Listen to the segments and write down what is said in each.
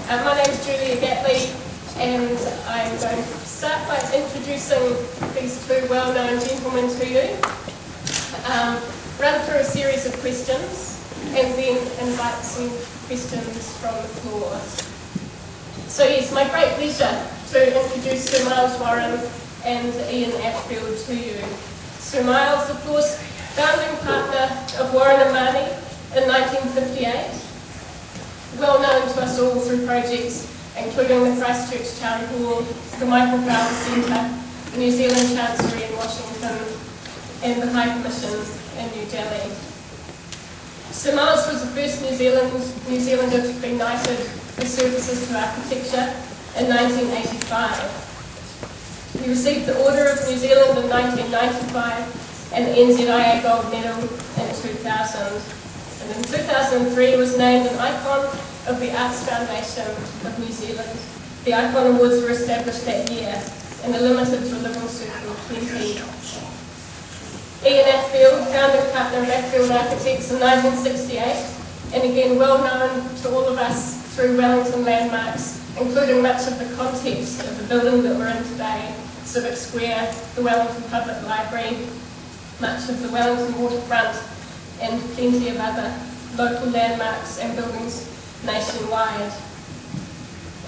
My name is Gatley, and I'm going to start by introducing these two well-known gentlemen to you, run through a series of questions, and then invite some questions from the floor. So yes, my great pleasure to introduce Sir Miles Warren and Ian Athfield to you. Sir Miles, of course, founding partner of Warren & Marnie in 1958, well known to us all through projects including the Christchurch Town Hall, the Michael Vowell Centre, the New Zealand Chancery in Washington, and the High Commission in New Delhi. Sir Miles was the first New Zealander to be knighted for services to architecture in 1985. He received the Order of New Zealand in 1995 and the NZIA Gold Medal in 2000. And in 2003 he was named an Icon of the Arts Foundation of New Zealand. The Icon Awards were established that year and are limited to a living circle of 20. Ian Athfield, founding partner of Athfield Architects in 1968, and again well known to all of us through Wellington landmarks, including much of the context of the building that we're in today, Civic Square, the Wellington Public Library, much of the Wellington waterfront, and plenty of other local landmarks and buildings nationwide.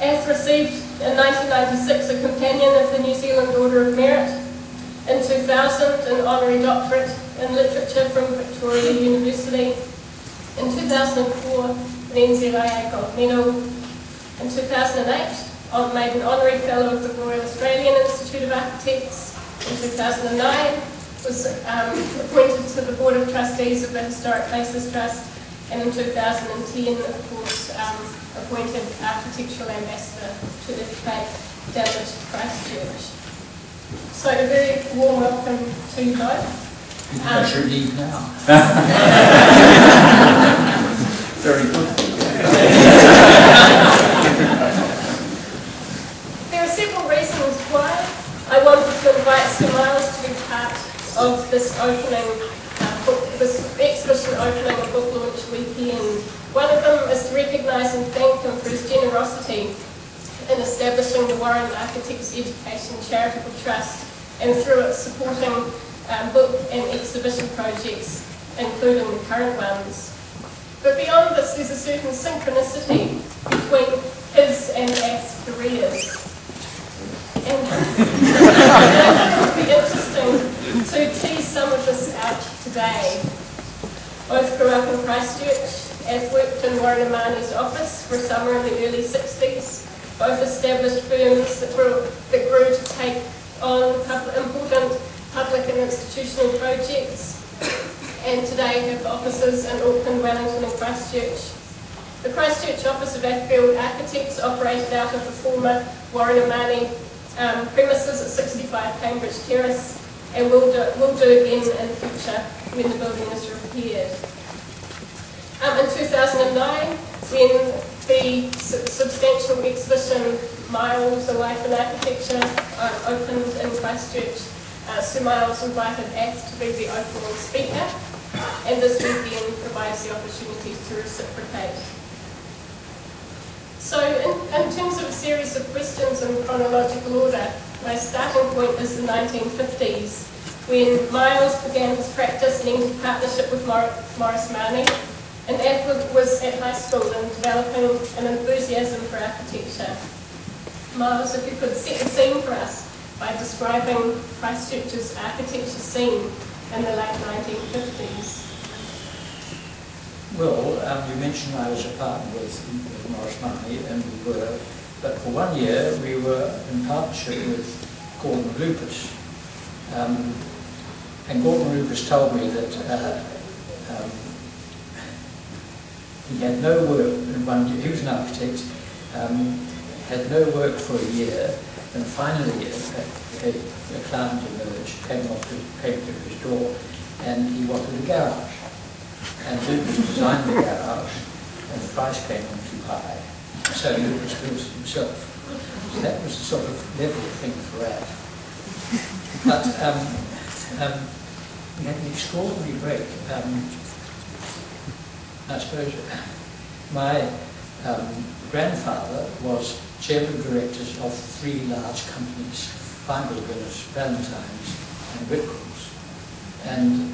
Ath received in 1996 a Companion of the New Zealand Order of Merit, in 2000 an Honorary Doctorate in Literature from Victoria University, in 2004 an NZIA Gold Medal, in 2008 made an Honorary Fellow of the Royal Australian Institute of Architects, in 2009 was appointed to the Board of Trustees of the Historic Places Trust, and in 2010, of course, appointed Architectural Ambassador to the Cape down to Christchurch. So a very warm welcome to you both. I should leave now. Very good. There are several reasons why I wanted to invite Sir Miles to be part of this opening, this exhibition opening and book launch weekend. One of them is to recognise and thank him for his generosity in establishing the Warren Architects Education Charitable Trust, and through it supporting book and exhibition projects, including the current ones. But beyond this, there's a certain synchronicity between his and Ath's careers. And I thought it would be interesting to tease some of this out today. Both grew up in Christchurch. Ath worked in Warren & Marnie's office for a summer in the early 60s. Both established firms that grew to take on important public and institutional projects, and today have offices in Auckland, Wellington and Christchurch. The Christchurch office of Athfield Architects operated out of the former Warren & Marnie premises at 65 Cambridge Terrace, and will do again in the future when the building is repaired. In 2009, when the substantial exhibition Miles, A Life in Architecture opened in Christchurch, Sir Miles invited Ath to be the opening speaker, and this weekend provides the opportunity to reciprocate. So in terms of a series of questions in chronological order, my starting point is the 1950s, when Miles began his practice and entered partnership with Maurice Marnie, and Ath was at high school and developing an enthusiasm for architecture. Miles, if you could set the scene for us by describing Christchurch's architecture scene in the late 1950s. Well, you mentioned I was a partner with Maurice Marnie, and we were, but for 1 year we were in partnership with Gordon Lucas. And Gordon Lucas told me that he had no work in 1 year. He was an architect, had no work for a year, and finally a client emerged, came to his door, and he wanted a garage. And Lucas designed the garage, and the price came in too high, so Lucas built it himself. So that was the sort of level of thing for Ath. But we had an extraordinary break. I suppose my grandfather was chairman of directors of 3 large companies, Guinness, Valentine's and Whitcomb's. And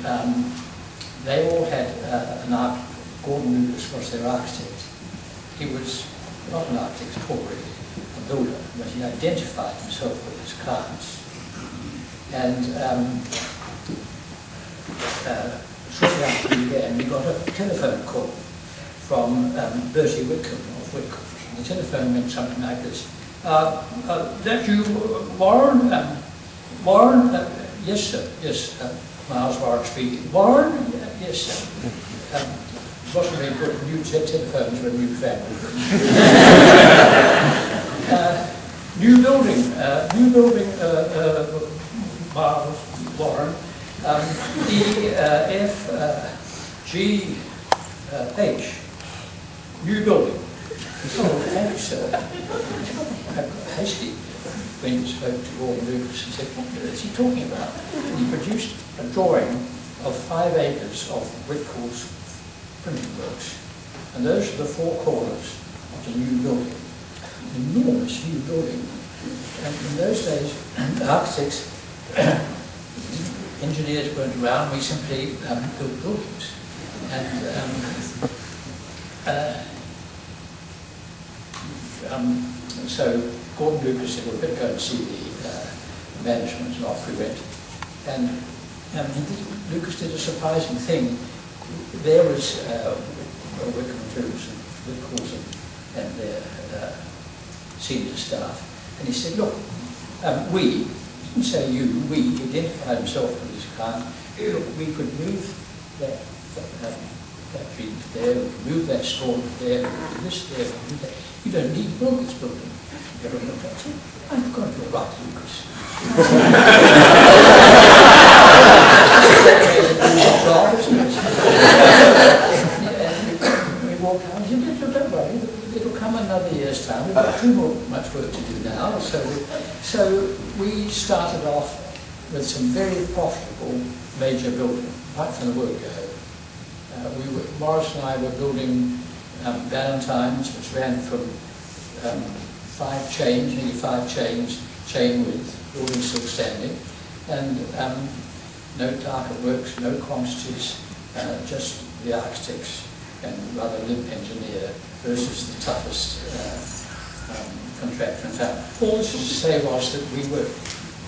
they all had an architect. Gordon Lucas was their architect. He was not an architect at all, really, a builder, but he identified himself with his clients. And shortly after we began, we got a telephone call from Bertie Whitcomb of Whitcomb's. And the telephone went something like this. That you, Warren? Warren? Yes, sir. Yes, Miles Warren speaking. Warren? Yes, sir. It wasn't very good. New telephones were a new family. New building, Miles Warren. EFGH. New building. Oh, thank you, sir. Hasty when he spoke to Gordon Lucas and said, what is he talking about? And he produced a drawing of 5 acres of Whitcomb's printing works. And those are the 4 corners of the new building. An enormous new building. And in those days, architects, engineers weren't around, we simply built buildings. And so Gordon Lucas said, well, better go and see the management, and off we went. And Lucas did a surprising thing. There was Wickham and Drews and Whitcomb's and their senior staff, and he said, look, we, he didn't say you, we, identified himself with his client, look, we could move that factory there, we could move that store there, we could do this there, we could do that. You don't need to build this building. Everyone looked at it and said, I've got your right, Lucas. We walked out and said, don't worry, it'll come another year's time. We've got too much work to do now. So we started off with some very profitable major building, right from the word go. Morris and I were building Valentine's, which ran from 5 chains, nearly 5 chains, chain width, building still standing, and no target works, no quantities, just the architects and rather limp engineer versus the toughest contractor in town. All this is to say was that we were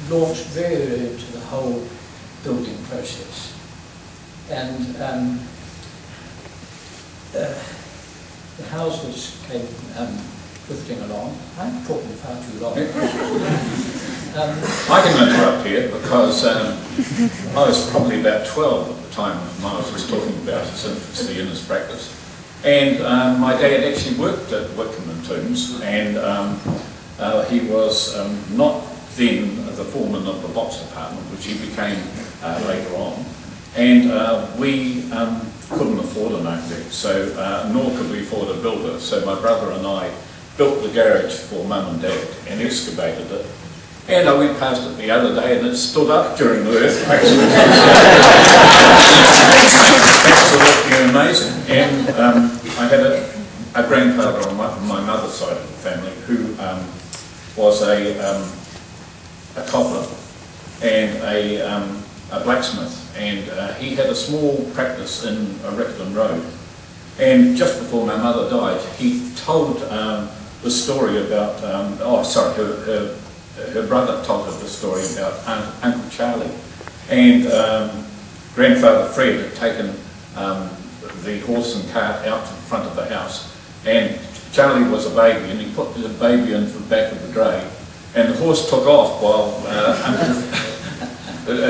launched very early into the whole building process. And the houses came drifting along. I'm talking far too long. I can interrupt here because I was probably about 12 at the time Miles was talking about his infancy in his practice. And my dad actually worked at Wickham and Tombs, and he was not then the foreman of the box department, which he became later on. And we couldn't afford an architect, so nor could we afford a builder. So my brother and I built the garage for Mum and Dad and excavated it. And I went past it the other day and it stood up during the earthquake. Absolutely amazing. And I had a grandfather on my mother's side of the family who was a cobbler and a blacksmith, and he had a small practice in Wellington Road. And just before my mother died, he told the story about, her brother told her the story about Uncle Charlie. And grandfather Fred had taken the horse and cart out to the front of the house, and Charlie was a baby, and he put the baby into the back of the dray, and the horse took off while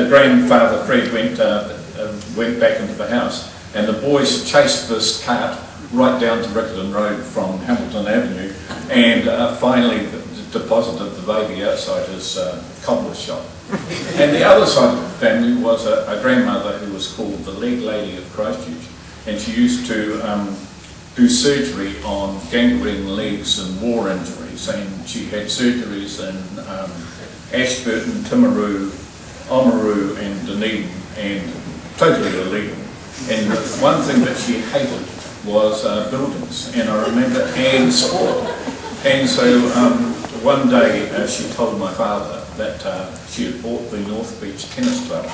grandfather Fred went back into the house, and the boys chased this cart right down to Wellington Road from Hamilton Avenue, and finally deposited the baby outside his cobbler's shop. And the other side of the family was a grandmother who was called the Leg Lady of Christchurch, and she used to do surgery on gangrene legs and war injuries, and she had surgeries in Ashburton, Timaru, Oamaru and Dunedin, and totally illegal. And the one thing that she hated was buildings, and I remember and sport. And so one day she told my father that she had bought the North Beach Tennis Club,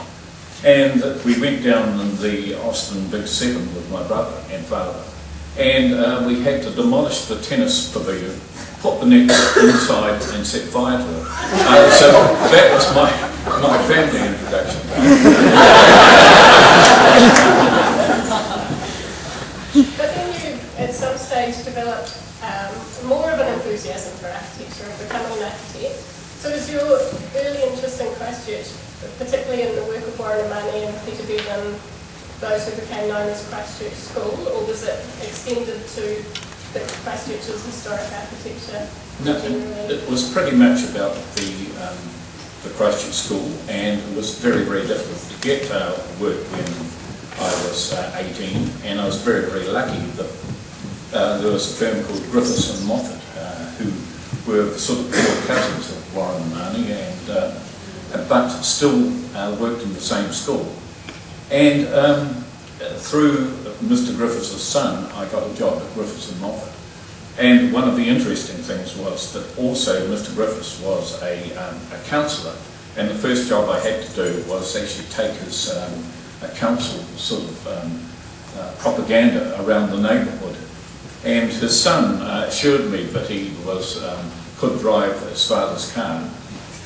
and that we went down in the Austin Big Seven with my brother and father, and we had to demolish the tennis pavilion, put the net inside and set fire to it. So that was my family introduction. But then you, at some stage, developed more of an enthusiasm for architecture and becoming an architect. So was your early interest in Christchurch, particularly in the work of Warren Amani and Peter Bevan, those who became known as Christchurch School, or was it extended to Christchurch's historic architecture? No, it was pretty much about the Christchurch School, and it was very, very difficult to get work when I was 18, and I was very, very lucky that there was a firm called Griffiths and Moffat, who were the sort of poor cousins of Warren Amani, and but still worked in the same school. And through Mr. Griffiths' son, I got a job at Griffiths and Moffat. And one of the interesting things was that also Mr. Griffiths was a councillor, and the first job I had to do was actually take his council sort of propaganda around the neighbourhood. And his son assured me that he could drive his father's car.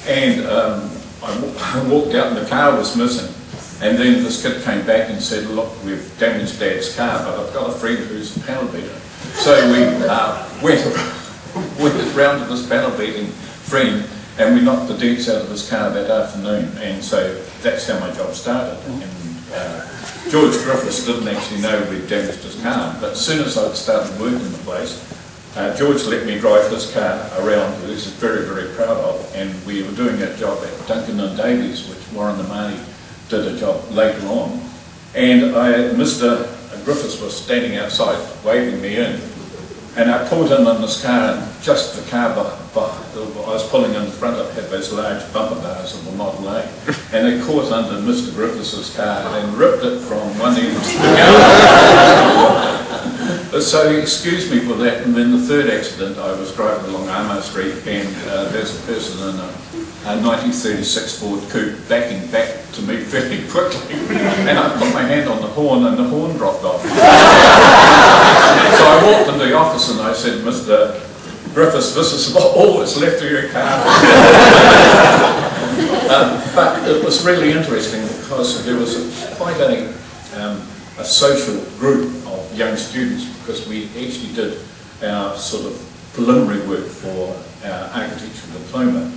And I walked out and the car was missing. And then this kid came back and said, look, we've damaged Dad's car, but I've got a friend who's a panel beater. So we went round to this panel beating friend, and we knocked the dents out of his car that afternoon. And so that's how my job started. And George Griffiths didn't actually know we'd damaged his car, but as soon as I'd started working in the place, George let me drive his car around, which he was very, very proud of, and we were doing a job at Duncan and Davies, which Warren Amani did a job later on, and Mr. Griffiths was standing outside waving me in, and I pulled in this car, and just the car I was pulling in front of had those large bumper bars of the Model A, and they caught under Mr. Griffiths' car and ripped it from one end to the other. So he excused me for that, and then the third accident, I was driving along Armour Street, and there's a person in a 1936 Ford Coupe backing back to me very quickly, and I put my hand on the horn, and the horn dropped off. So I walked into the office and I said, Mr. Griffiths, this is all that's left of your car. But it was really interesting because there was quite a social group of young students, because we actually did our sort of preliminary work for our architectural diploma,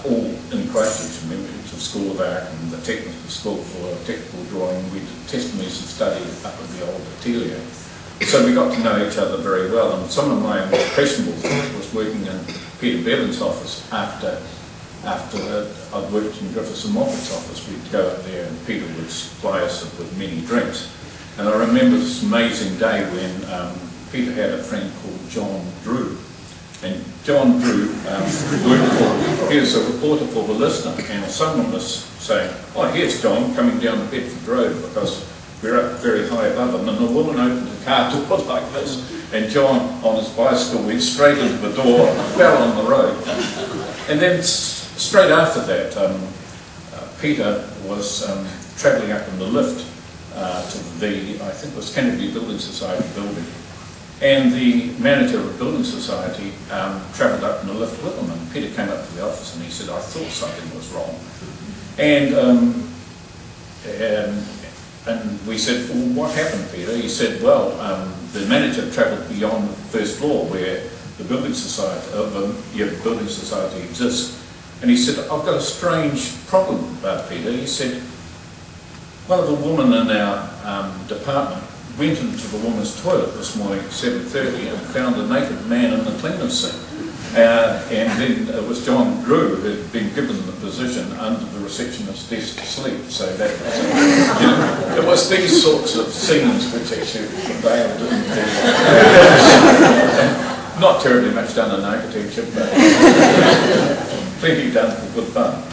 all in Christchurch. We went to the School of Art and the Technical School for technical drawing. We did testimonies and study up at the old atelier. So we got to know each other very well, and some of my more questionable things was working in Peter Bevan's office after I'd worked in Griffiths and Moffat's office. We'd go up there and Peter would supply us with many drinks. And I remember this amazing day when Peter had a friend called John Drew. And John Drew he was a reporter for the Listener, and someone was saying, oh, here's John coming down the Bedford Road, because we're up very high above him, and the woman opened the car door like this, and John on his bicycle went straight into the door and fell on the road. And then straight after that, Peter was travelling up in the lift to the, I think it was Kennedy Building Society building. And the manager of the Building Society travelled up in the lift with him, and Peter came up to the office and he said, I thought something was wrong. And we said, well, what happened, Peter? He said, well, the manager travelled beyond the first floor where the Building Society, the Building Society exists. And he said, I've got a strange problem, Peter. He said, one of the women in our department went into the women's toilet this morning at 7:30 and found a naked man in the cleaner's sink. And then it was John Drew who had been given the position under the receptionist's desk to sleep. So that was, it was these sorts of scenes which actually prevailed in the not terribly much done in architecture, but plenty done for good fun.